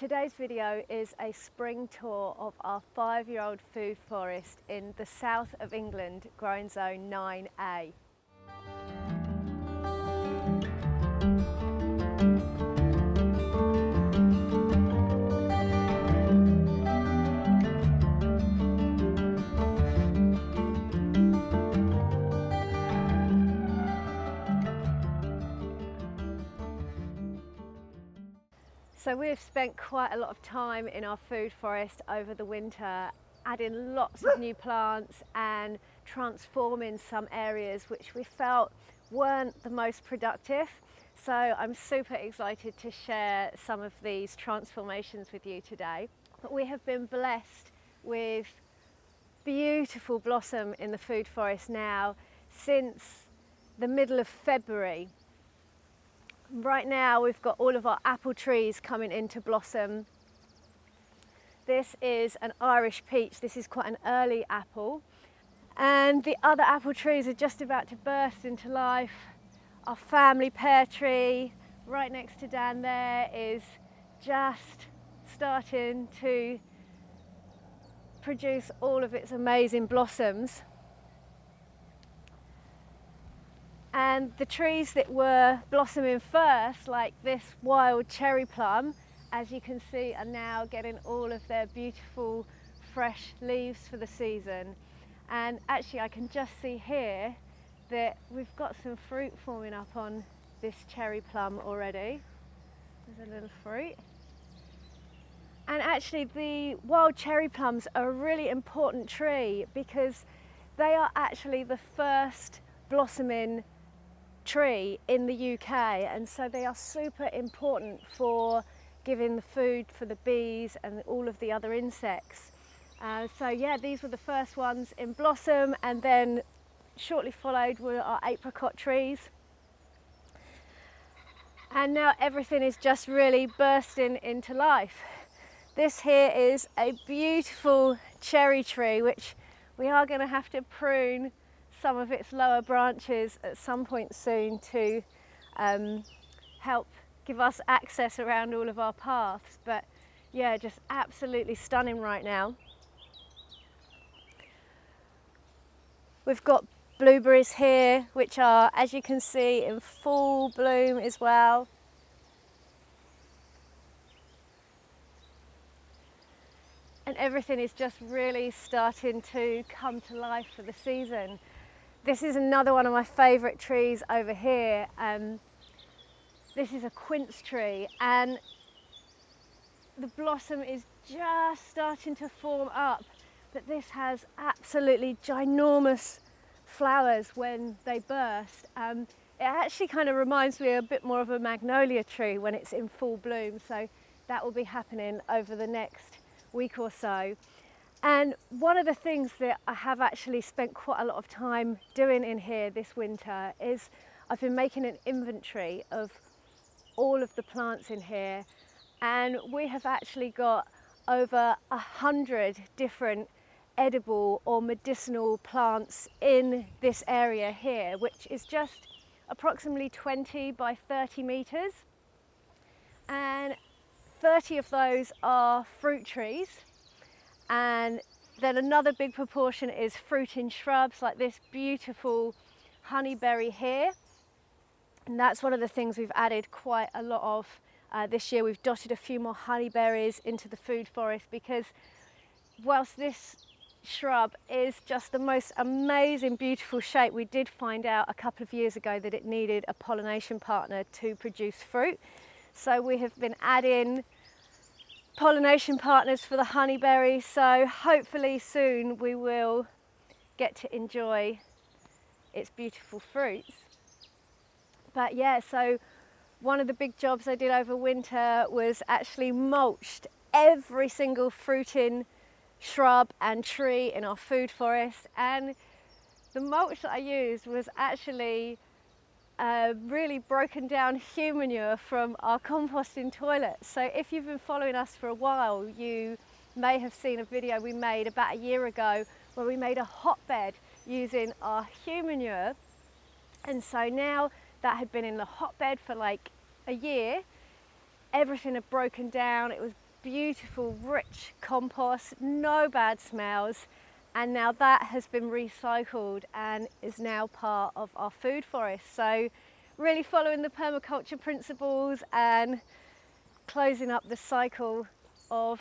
Today's video is a spring tour of our 5-year-old food forest in the south of England, growing zone 9A. So we've spent quite a lot of time in our food forest over the winter, adding lots of new plants and transforming some areas which we felt weren't the most productive. So I'm super excited to share some of these transformations with you today. But we have been blessed with beautiful blossom in the food forest now since the middle of February. Right now we've got all of our apple trees coming into blossom. This is an Irish peach. This is quite an early apple. And the other apple trees are just about to burst into life. Our family pear tree right next to Dan there is just starting to produce all of its amazing blossoms. And the trees that were blossoming first, like this wild cherry plum, as you can see, are now getting all of their beautiful fresh leaves for the season. And actually I can just see here that we've got some fruit forming up on this cherry plum already. There's a little fruit. And actually the wild cherry plums are a really important tree because they are actually the first blossoming tree in the UK, and so they are super important for giving the food for the bees and all of the other insects. So yeah, these were the first ones in blossom, and then shortly followed were our apricot trees. And now everything is just really bursting into life. This here is a beautiful cherry tree which we are going to have to prune some of its lower branches at some point soon to help give us access around all of our paths. But yeah, just absolutely stunning right now. We've got blueberries here, which are, as you can see, in full bloom as well. And everything is just really starting to come to life for the season. This is another one of my favourite trees over here. This is a quince tree, and the blossom is just starting to form up, but this has absolutely ginormous flowers when they burst. It actually kind of reminds me a bit more of a magnolia tree when it's in full bloom, so that will be happening over the next week or so. And one of the things that I have actually spent quite a lot of time doing in here this winter is I've been making an inventory of all of the plants in here, and we have actually got over 100 different edible or medicinal plants in this area here, which is just approximately 20 by 30 meters, and 30 of those are fruit trees. And then another big proportion is fruiting shrubs, like this beautiful honeyberry here. And that's one of the things we've added quite a lot of this year. We've dotted a few more honeyberries into the food forest because whilst this shrub is just the most amazing, beautiful shape, we did find out a couple of years ago that it needed a pollination partner to produce fruit. So we have been adding pollination partners for the honeyberry, so hopefully soon we will get to enjoy its beautiful fruits. But yeah, so one of the big jobs I did over winter was actually mulched every single fruiting shrub and tree in our food forest, and the mulch that I used was actually really broken down human manure from our composting toilet. So if you've been following us for a while, you may have seen a video we made about a year ago where we made a hotbed using our human manure. And so now that had been in the hotbed for like a year, everything had broken down, it was beautiful, rich compost, no bad smells. And now that has been recycled and is now part of our food forest. So really following the permaculture principles and closing up the cycle of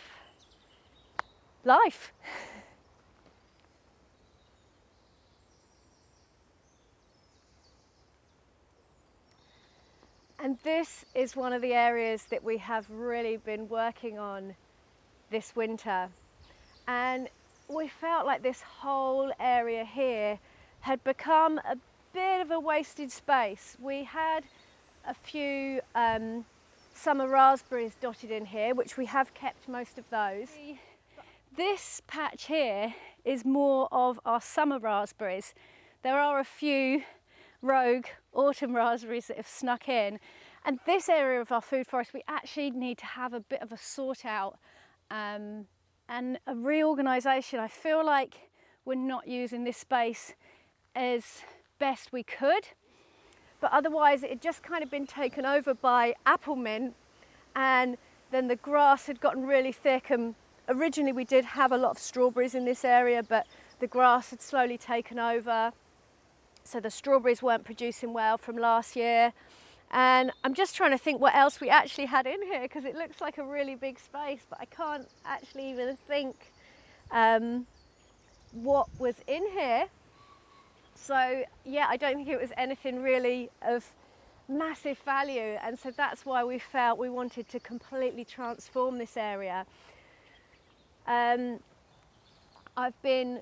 life. And this is one of the areas that we have really been working on this winter. And we felt like this whole area here had become a bit of a wasted space. We had a few summer raspberries dotted in here, which we have kept most of those. This patch here is more of our summer raspberries. There are a few rogue autumn raspberries that have snuck in, and this area of our food forest we actually need to have a bit of a sort out and a reorganisation. I feel like we're not using this space as best we could, but otherwise it had just kind of been taken over by apple mint, and then the grass had gotten really thick, and originally we did have a lot of strawberries in this area, but the grass had slowly taken over. So the strawberries weren't producing well from last year. And I'm just trying to think what else we actually had in here, because it looks like a really big space, but I can't actually even think what was in here. So yeah, I don't think it was anything really of massive value. And so that's why we felt we wanted to completely transform this area. I've been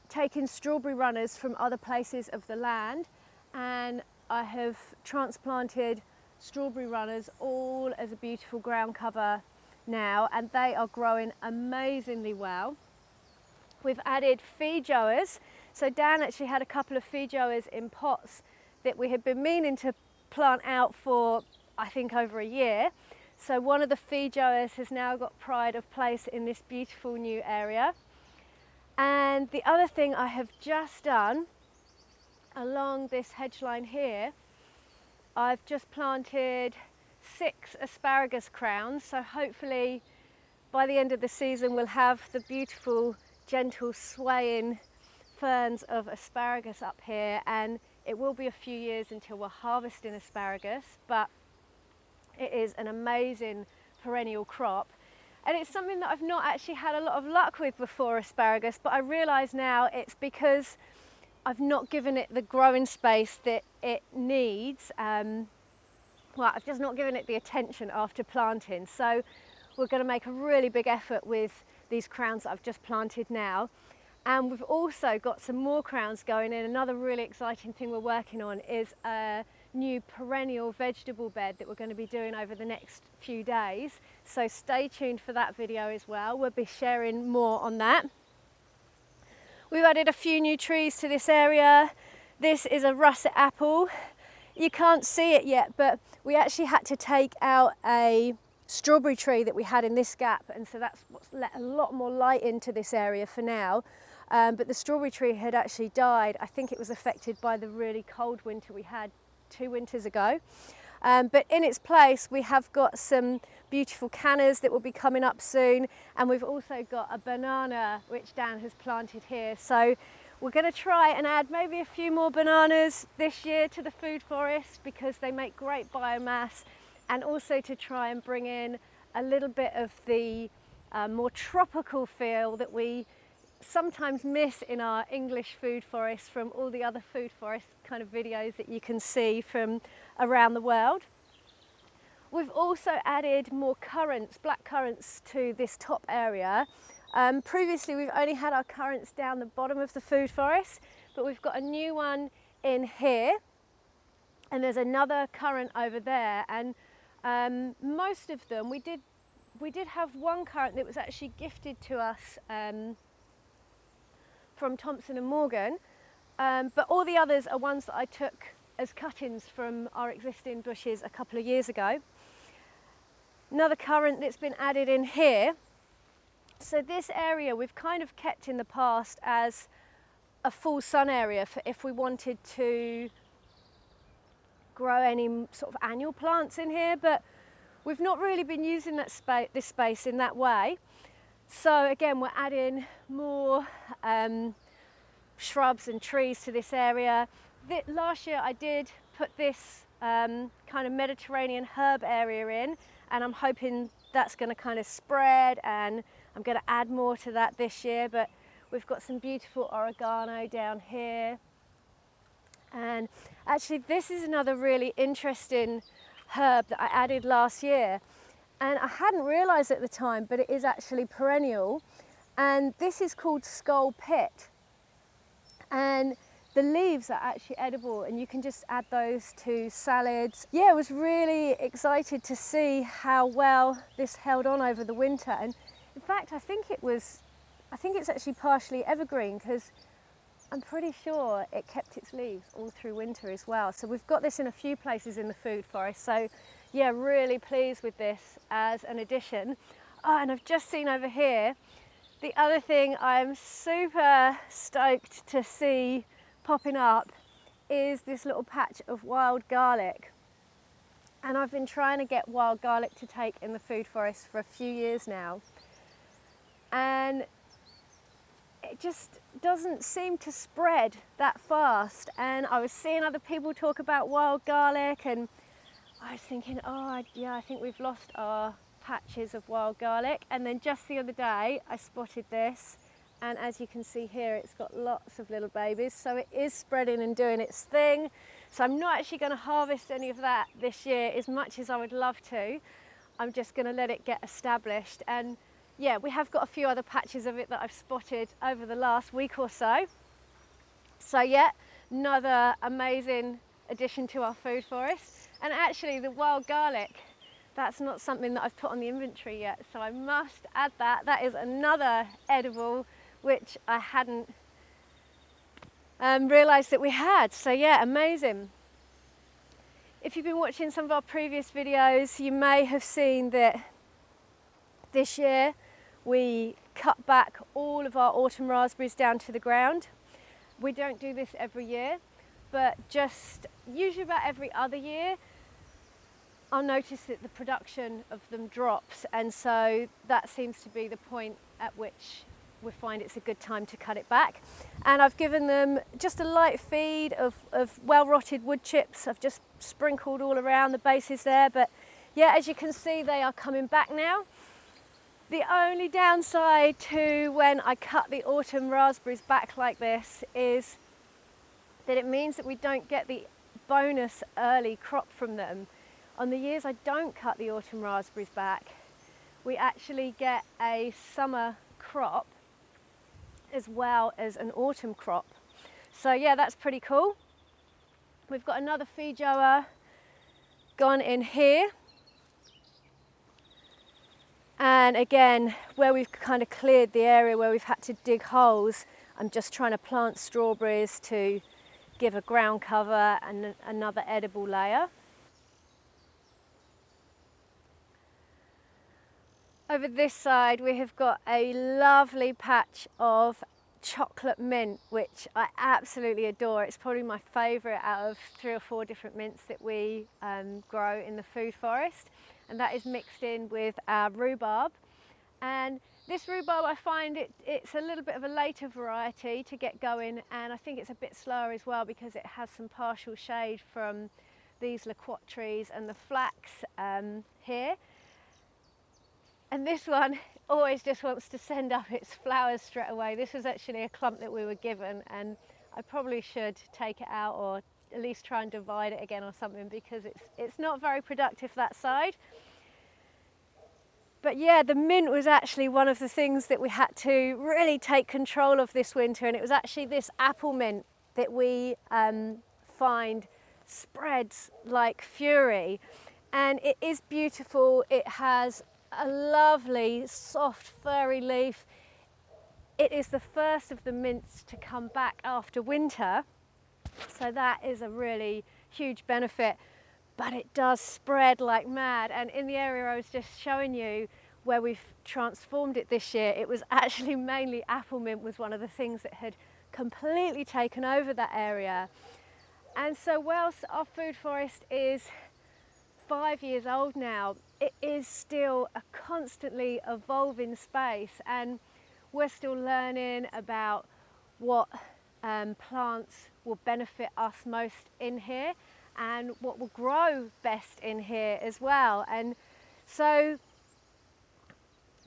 taking strawberry runners from other places of the land, and I have transplanted strawberry runners all as a beautiful ground cover now, and they are growing amazingly well. We've added feijoas. So Dan actually had a couple of feijoas in pots that we had been meaning to plant out for I think over a year. So one of the feijoas has now got pride of place in this beautiful new area. And the other thing I have just done along this hedge line here, I've just planted 6 asparagus crowns. So hopefully by the end of the season we'll have the beautiful, gentle, swaying ferns of asparagus up here, and it will be a few years until we're harvesting asparagus, but it is an amazing perennial crop. And it's something that I've not actually had a lot of luck with before, asparagus, but I realise now it's because I've not given it the growing space that it needs. Well, I've just not given it the attention after planting. So we're going to make a really big effort with these crowns that I've just planted now. And we've also got some more crowns going in. Another really exciting thing we're working on is a new perennial vegetable bed that we're going to be doing over the next few days. So stay tuned for that video as well. We'll be sharing more on that. We've added a few new trees to this area. This is a russet apple. You can't see it yet, but we actually had to take out a strawberry tree that we had in this gap, and so that's what's let a lot more light into this area for now. But the strawberry tree had actually died. I think it was affected by the really cold winter we had 2 winters ago. But in its place we have got some beautiful cannas that will be coming up soon, and we've also got a banana which Dan has planted here. So we're going to try and add maybe a few more bananas this year to the food forest because they make great biomass, and also to try and bring in a little bit of the more tropical feel that we sometimes miss in our English food forests from all the other food forest kind of videos that you can see from around the world. We've also added more currants, black currants, to this top area. Previously we've only had our currants down the bottom of the food forest, but we've got a new one in here, and there's another currant over there, and most of them, we did have one currant that was actually gifted to us from Thompson and Morgan, but all the others are ones that I took as cuttings from our existing bushes a couple of years ago. Another currant that's been added in here. So this area we've kind of kept in the past as a full sun area for if we wanted to grow any sort of annual plants in here, but we've not really been using this space in that way. So again, we're adding more shrubs and trees to this area. Last year I did put this kind of Mediterranean herb area in, and I'm hoping that's going to kind of spread, and I'm going to add more to that this year. But we've got some beautiful oregano down here. And actually this is another really interesting herb that I added last year, and I hadn't realised at the time, but it is actually perennial, and this is called skull pit, and the leaves are actually edible, and you can just add those to salads. Yeah, I was really excited to see how well this held on over the winter, and in fact I think it's actually partially evergreen, because I'm pretty sure it kept its leaves all through winter as well. So we've got this in a few places in the food forest. So yeah, really pleased with this as an addition. Oh, and I've just seen over here, the other thing I'm super stoked to see popping up is this little patch of wild garlic. And I've been trying to get wild garlic to take in the food forest for a few years now. And it just doesn't seem to spread that fast, and I was seeing other people talk about wild garlic, and I was thinking, oh yeah, I think we've lost our patches of wild garlic. And then just the other day I spotted this, and as you can see here, it's got lots of little babies, so it is spreading and doing its thing. So I'm not actually going to harvest any of that this year, as much as I would love to. I'm just going to let it get established. And yeah, we have got a few other patches of it that I've spotted over the last week or so. So yeah, another amazing addition to our food forest. And actually the wild garlic, that's not something that I've put on the inventory yet, so I must add that. That is another edible which I hadn't realised that we had. So yeah, amazing. If you've been watching some of our previous videos, you may have seen that this year we cut back all of our autumn raspberries down to the ground. We don't do this every year, but just usually about every other year, I'll notice that the production of them drops, and so that seems to be the point at which we find it's a good time to cut it back. And I've given them just a light feed of well-rotted wood chips. I've just sprinkled all around the bases there, but yeah, as you can see, they are coming back now. The only downside to when I cut the autumn raspberries back like this is that it means that we don't get the bonus early crop from them. On the years I don't cut the autumn raspberries back, we actually get a summer crop as well as an autumn crop. So yeah, that's pretty cool. We've got another feed jower gone in here. And again, where we've kind of cleared the area where we've had to dig holes, I'm just trying to plant strawberries to give a ground cover and another edible layer. Over this side, we have got a lovely patch of chocolate mint, which I absolutely adore. It's probably my favourite out of 3 or 4 different mints that we grow in the food forest. And that is mixed in with our rhubarb. And this rhubarb, I find it's a little bit of a later variety to get going, and I think it's a bit slower as well because it has some partial shade from these loquat trees and the flax here. And this one always just wants to send up its flowers straight away. This was actually a clump that we were given, and I probably should take it out, or at least try and divide it again or something, because it's not very productive that side. But yeah, the mint was actually one of the things that we had to really take control of this winter, and it was actually this apple mint that we find spreads like fury, and it is beautiful. It has a lovely soft furry leaf. It is the first of the mints to come back after winter, so that is a really huge benefit. But it does spread like mad, and in the area I was just showing you where we've transformed it this year, it was actually mainly apple mint was one of the things that had completely taken over that area. And so whilst our food forest is 5 years old now, it is still a constantly evolving space, and we're still learning about what plants will benefit us most in here and what will grow best in here as well. And so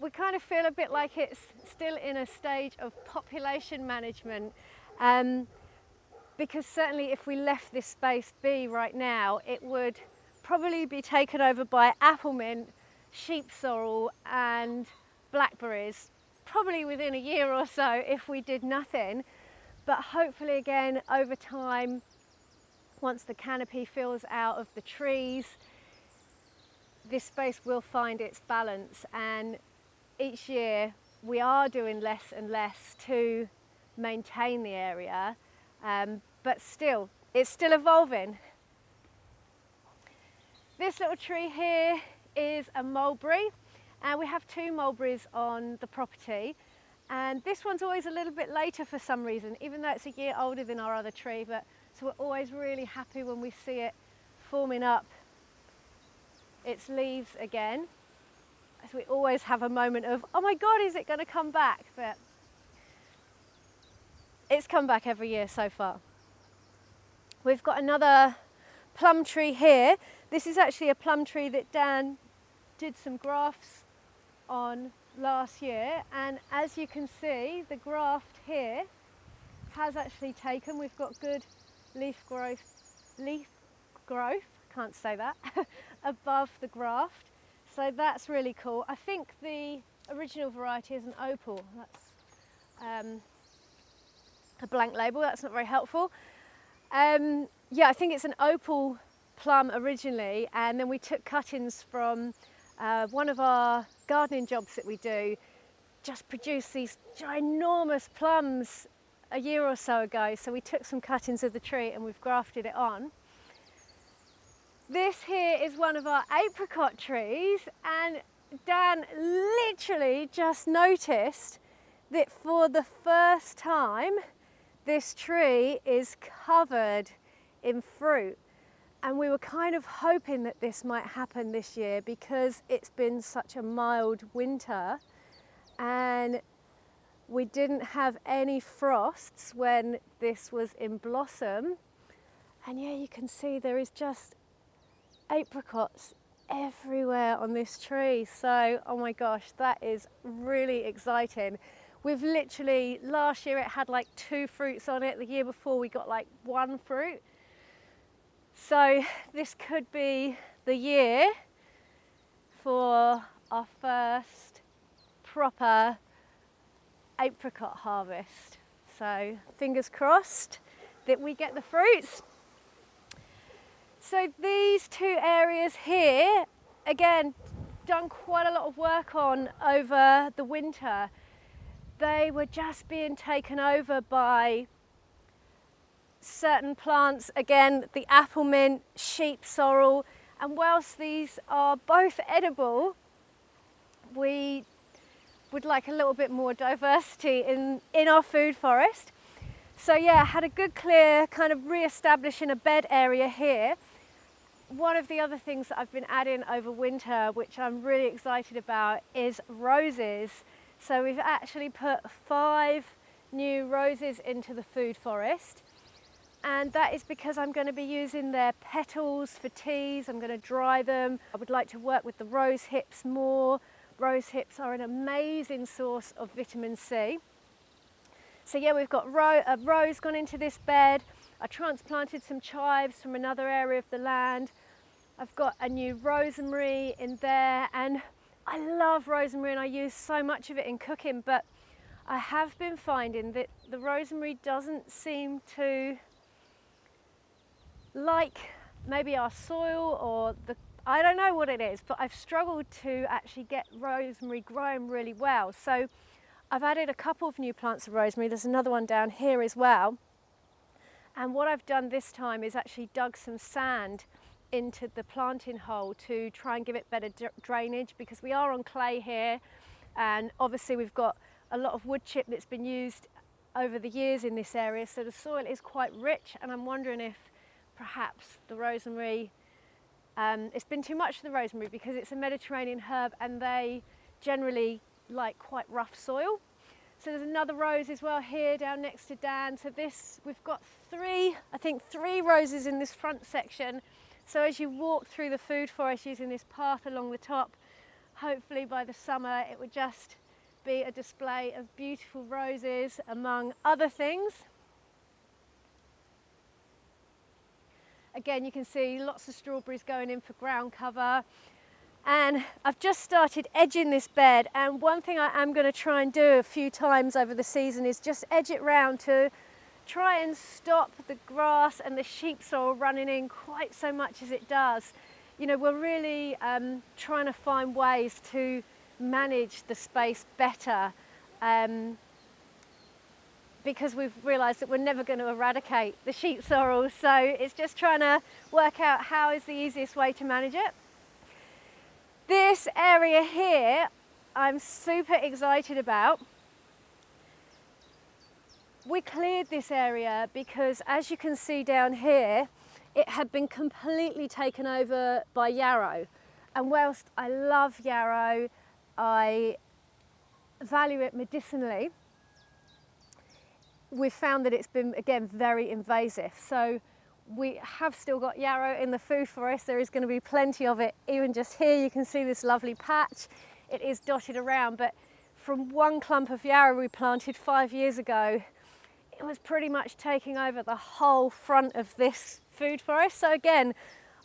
we kind of feel a bit like it's still in a stage of population management, because certainly if we left this space be right now, it would probably be taken over by apple mint, sheep sorrel and blackberries, probably within a year or so if we did nothing. But hopefully again, over time, once the canopy fills out of the trees, this space will find its balance, and each year we are doing less and less to maintain the area, but still, it's still evolving. This little tree here is a mulberry, and we have 2 mulberries on the property, and this one's always a little bit later for some reason, even though it's a year older than our other tree. But so we're always really happy when we see it forming up its leaves again. So we always have a moment of, oh my God, is it going to come back? But it's come back every year so far. We've got another plum tree here. This is actually a plum tree that Dan did some grafts on last year, and as you can see, the graft here has actually taken. We've got good leaf growth, can't say that, above the graft. So that's really cool. I think the original variety is an opal. That's a blank label, that's not very helpful. Yeah, I think it's an opal plum originally, and then we took cuttings from one of our gardening jobs that we do, just produced these ginormous plums a year or so ago. So we took some cuttings of the tree and we've grafted it on. This here is one of our apricot trees, and Dan literally just noticed that for the first time this tree is covered in fruit. And we were kind of hoping that this might happen this year because it's been such a mild winter and we didn't have any frosts when this was in blossom. And yeah, you can see there is just apricots everywhere on this tree. So, oh my gosh, that is really exciting. We've literally, last year it had like 2 fruits on it. The year before we got like 1 fruit. So this could be the year for our first proper apricot harvest. So fingers crossed that we get the fruits. So these 2 areas here, again, done quite a lot of work on over the winter. They were just being taken over by certain plants, again the apple mint, sheep sorrel, and whilst these are both edible, we would like a little bit more diversity in our food forest. So yeah, had a good clear kind of re-establishing a bed area here. One of the other things that I've been adding over winter, which I'm really excited about, is roses. So we've actually put 5 new roses into the food forest. And that is because I'm going to be using their petals for teas. I'm going to dry them. I would like to work with the rose hips more. Rose hips are an amazing source of vitamin C. So yeah, we've got a rose gone into this bed. I transplanted some chives from another area of the land. I've got a new rosemary in there, and I love rosemary and I use so much of it in cooking, but I have been finding that the rosemary doesn't seem to like maybe our soil or I don't know what it is, but I've struggled to actually get rosemary growing really well. So I've added a couple of new plants of rosemary. There's another one down here as well. And what I've done this time is actually dug some sand into the planting hole to try and give it better drainage, because we are on clay here, and obviously we've got a lot of wood chip that's been used over the years in this area, so the soil is quite rich, and I'm wondering if perhaps the rosemary It's been too much for the rosemary because it's a Mediterranean herb and they generally like quite rough soil. So there's another rose as well here down next to Dan. So this, we've got three roses in this front section. So as you walk through the food forest using this path along the top, hopefully by the summer it would just be a display of beautiful roses among other things. Again, you can see lots of strawberries going in for ground cover. And I've just started edging this bed, and one thing I am going to try and do a few times over the season is just edge it round to try and stop the grass and the sheep soil running in quite so much as it does. You know, we're really trying to find ways to manage the space better because we've realised that we're never going to eradicate the sheep sorrel, so it's just trying to work out how is the easiest way to manage it. This area here I'm super excited about. We cleared this area because, as you can see down here, it had been completely taken over by yarrow, and whilst I love yarrow, I value it medicinally, we've found that it's been, again, very invasive. So we have still got yarrow in the food forest. There is going to be plenty of it. Even just here you can see this lovely patch. It is dotted around, but from one clump of yarrow we planted 5 years ago, it was pretty much taking over the whole front of this food forest. So again,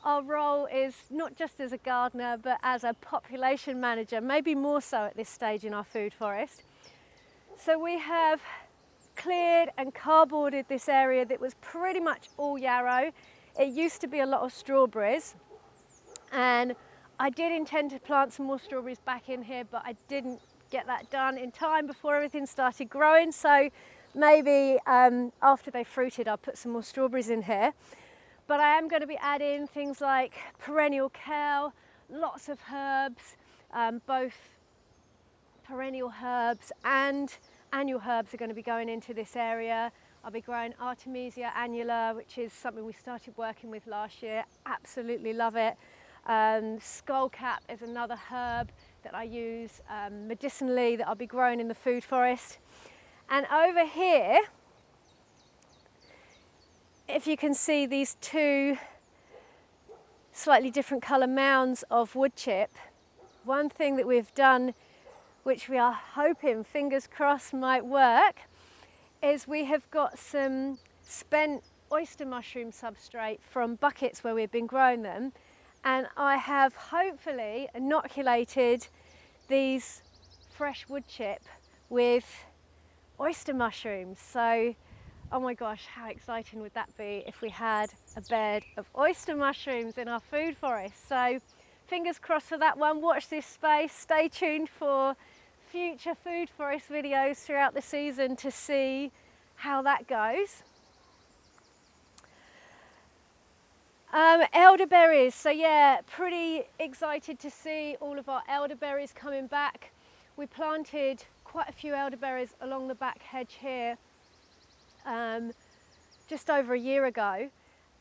our role is not just as a gardener, but as a population manager, maybe more so at this stage in our food forest. So we have cleared and cardboarded this area that was pretty much all yarrow. It used to be a lot of strawberries, and I did intend to plant some more strawberries back in here, but I didn't get that done in time before everything started growing. So maybe after they fruited, I'll put some more strawberries in here. But I am going to be adding things like perennial kale, lots of herbs, both perennial herbs and annual herbs are going to be going into this area. I'll be growing Artemisia annula, which is something we started working with last year. Absolutely love it. Skullcap is another herb that I use medicinally that I'll be growing in the food forest. And over here, if you can see these two slightly different colour mounds of wood chip, one thing that we've done, which we are hoping, fingers crossed, might work, is we have got some spent oyster mushroom substrate from buckets where we've been growing them, and I have hopefully inoculated these fresh wood chip with oyster mushrooms. So, oh my gosh, how exciting would that be if we had a bed of oyster mushrooms in our food forest. So fingers crossed for that one. Watch this space, stay tuned for future food forest videos throughout the season to see how that goes. Elderberries, so yeah, pretty excited to see all of our elderberries coming back. We planted quite a few elderberries along the back hedge here just over a year ago,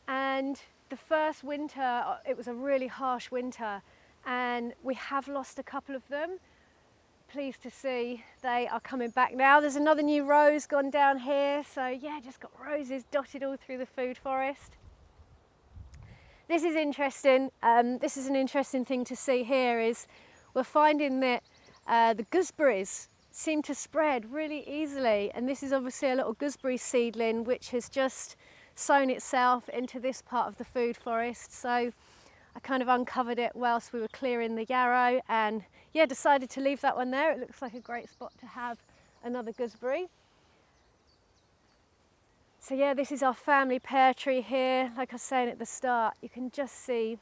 and the first winter, it was a really harsh winter, and we have lost a couple of them. Pleased to see they are coming back now. There's another new rose gone down here, so yeah, just got roses dotted all through the food forest. This is interesting. This is an interesting thing to see here, is we're finding that the gooseberries seem to spread really easily, and this is obviously a little gooseberry seedling which has just sown itself into this part of the food forest. So I kind of uncovered it whilst we were clearing the yarrow, and yeah, decided to leave that one there. It looks like a great spot to have another gooseberry. So yeah, this is our family pear tree here. Like I was saying at the start, you can just see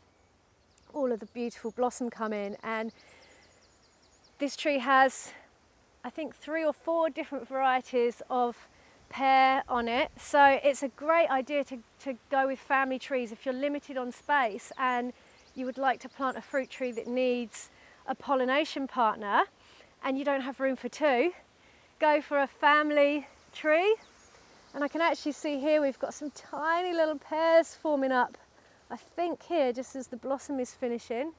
all of the beautiful blossom come in, and this tree has, I think, 3 or 4 different varieties of pear on it. So it's a great idea to go with family trees if you're limited on space and you would like to plant a fruit tree that needs a pollination partner and you don't have room for 2. Go for a family tree. And I can actually see here we've got some tiny little pears forming up I think here, just as the blossom is finishing,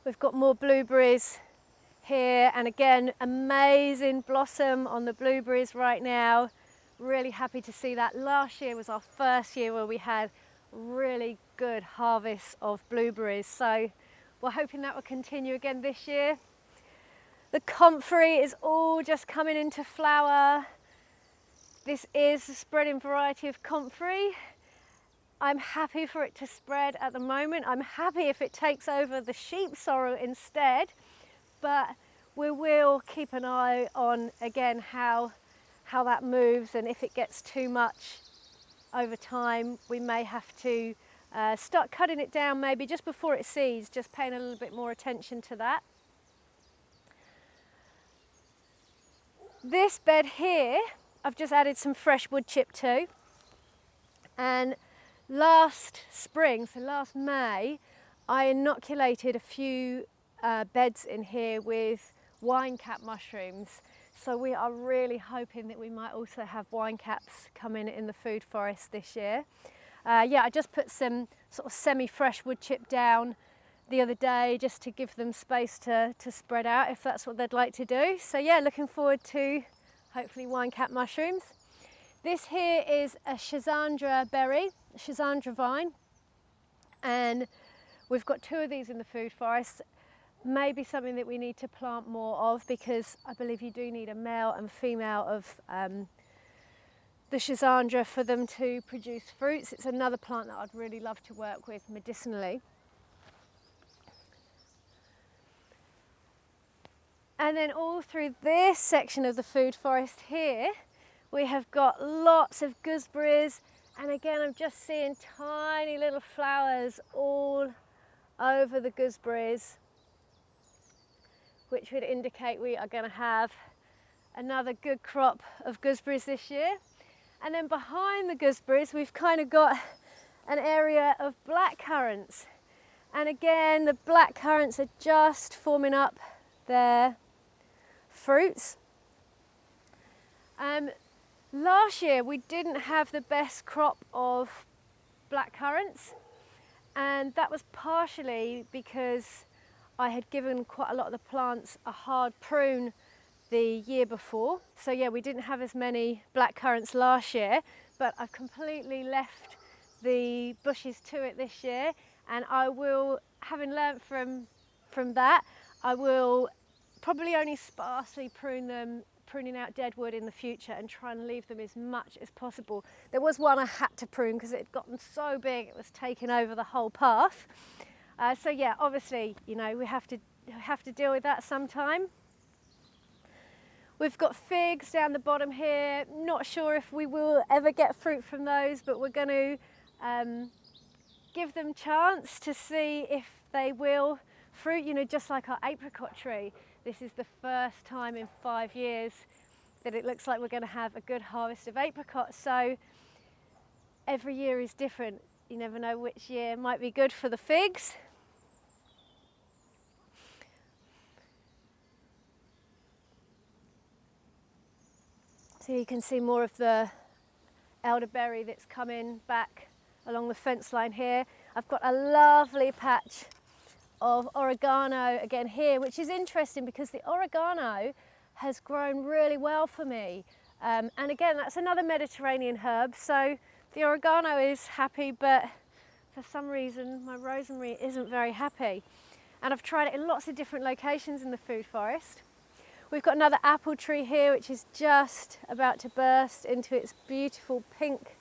we've got more blueberries here, and again, amazing blossom on the blueberries right now. Really happy to see that. Last year was our first year where we had really good harvests of blueberries, so we're hoping that will continue again this year. The comfrey is all just coming into flower. This is a spreading variety of comfrey. I'm happy for it to spread at the moment. I'm happy if it takes over the sheep sorrel instead, but we will keep an eye on, again, how that moves, and if it gets too much over time, we may have to start cutting it down maybe just before it seeds, just paying a little bit more attention to that. This bed here, I've just added some fresh wood chip to, and last spring, so last May, I inoculated a few beds in here with wine cap mushrooms. So we are really hoping that we might also have wine caps come in the food forest this year. Yeah, I just put some sort of semi-fresh wood chip down the other day just to give them space to spread out if that's what they'd like to do. So yeah, looking forward to hopefully wine cap mushrooms. This here is a schizandra berry, schizandra vine, and we've got 2 of these in the food forest. Maybe something that we need to plant more of, because I believe you do need a male and female of the schizandra for them to produce fruits. It's another plant that I'd really love to work with medicinally. And then all through this section of the food forest here, we have got lots of gooseberries, and again I'm just seeing tiny little flowers all over the gooseberries, which would indicate we are going to have another good crop of gooseberries this year. And then behind the gooseberries we've kind of got an area of blackcurrants, and again the blackcurrants are just forming up their fruits. Last year we didn't have the best crop of blackcurrants, and that was partially because I had given quite a lot of the plants a hard prune the year before. So yeah, we didn't have as many blackcurrants last year, but I've completely left the bushes to it this year, and I will, having learnt from that, I will probably only sparsely prune them, pruning out dead wood in the future, and try and leave them as much as possible. There was one I had to prune because it had gotten so big it was taking over the whole path. So yeah, obviously, you know, we have to deal with that sometime. We've got figs down the bottom here. Not sure if we will ever get fruit from those, but we're going to give them a chance to see if they will fruit, you know, just like our apricot tree. This is the first time in 5 years that it looks like we're going to have a good harvest of apricots. So every year is different. You never know which year might be good for the figs. So you can see more of the elderberry that's coming back along the fence line here. I've got a lovely patch of oregano again here, which is interesting because the oregano has grown really well for me. And again, that's another Mediterranean herb, so the oregano is happy, but for some reason my rosemary isn't very happy. And I've tried it in lots of different locations in the food forest. We've got another apple tree here, which is just about to burst into its beautiful pink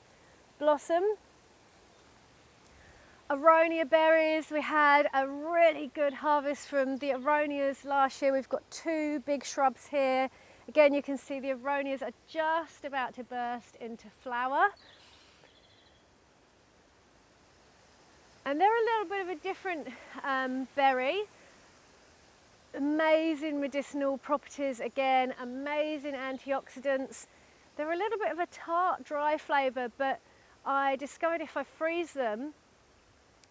blossom. Aronia berries, we had a really good harvest from the aronias last year. We've got 2 big shrubs here. Again, you can see the aronias are just about to burst into flower. And they're a little bit of a different berry. Amazing medicinal properties again, amazing antioxidants. They're a little bit of a tart, dry flavour, but I discovered if I freeze them,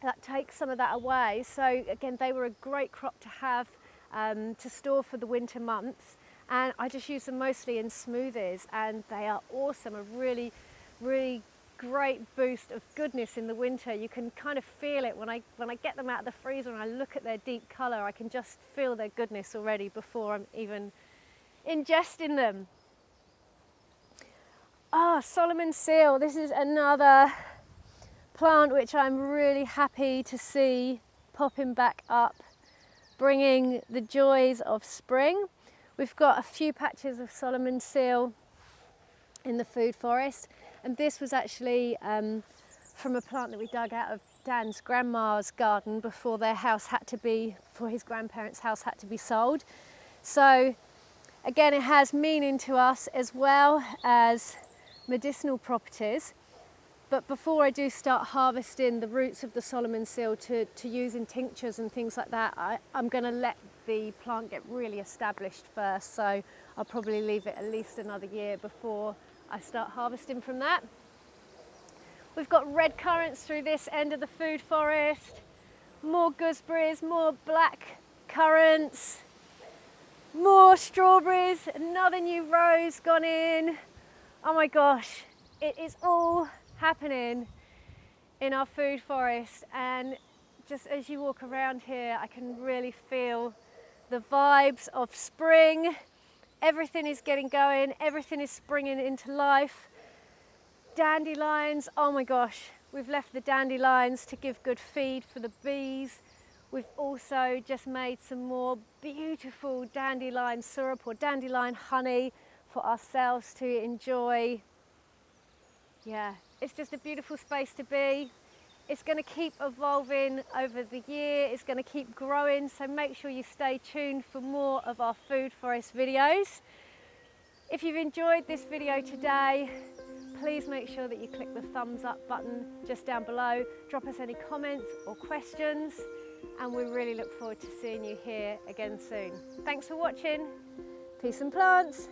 that takes some of that away. So again, they were a great crop to have to store for the winter months. and I just use them mostly in smoothies, and they are awesome. A really, really great boost of goodness in the winter. You can kind of feel it when I get them out of the freezer and I look at their deep colour. I can just feel their goodness already before I'm even ingesting them. Solomon seal. This is another plant which I'm really happy to see popping back up, bringing the joys of spring. We've got a few patches of Solomon seal in the food forest, and this was actually from a plant that we dug out of Dan's grandma's garden before his grandparents' house had to be sold. So again, it has meaning to us as well as medicinal properties. But before I do start harvesting the roots of the Solomon seal to use in tinctures and things like that, I'm going to let the plant get really established first. So I'll probably leave it at least another year before I start harvesting from that. We've got red currants through this end of the food forest, more gooseberries, more black currants, more strawberries, another new rose gone in. Oh my gosh, it is all happening in our food forest, and just as you walk around here I can really feel the vibes of spring. Everything is getting going, everything is springing into life. Dandelions, oh my gosh, we've left the dandelions to give good feed for the bees. We've also just made some more beautiful dandelion syrup or dandelion honey for ourselves to enjoy. Yeah, it's just a beautiful space to be. It's going to keep evolving over the year, it's going to keep growing, so make sure you stay tuned for more of our food forest videos. If you've enjoyed this video today, please make sure that you click the thumbs up button just down below. Drop us any comments or questions, and we really look forward to seeing you here again soon. Thanks for watching. Peace and plants.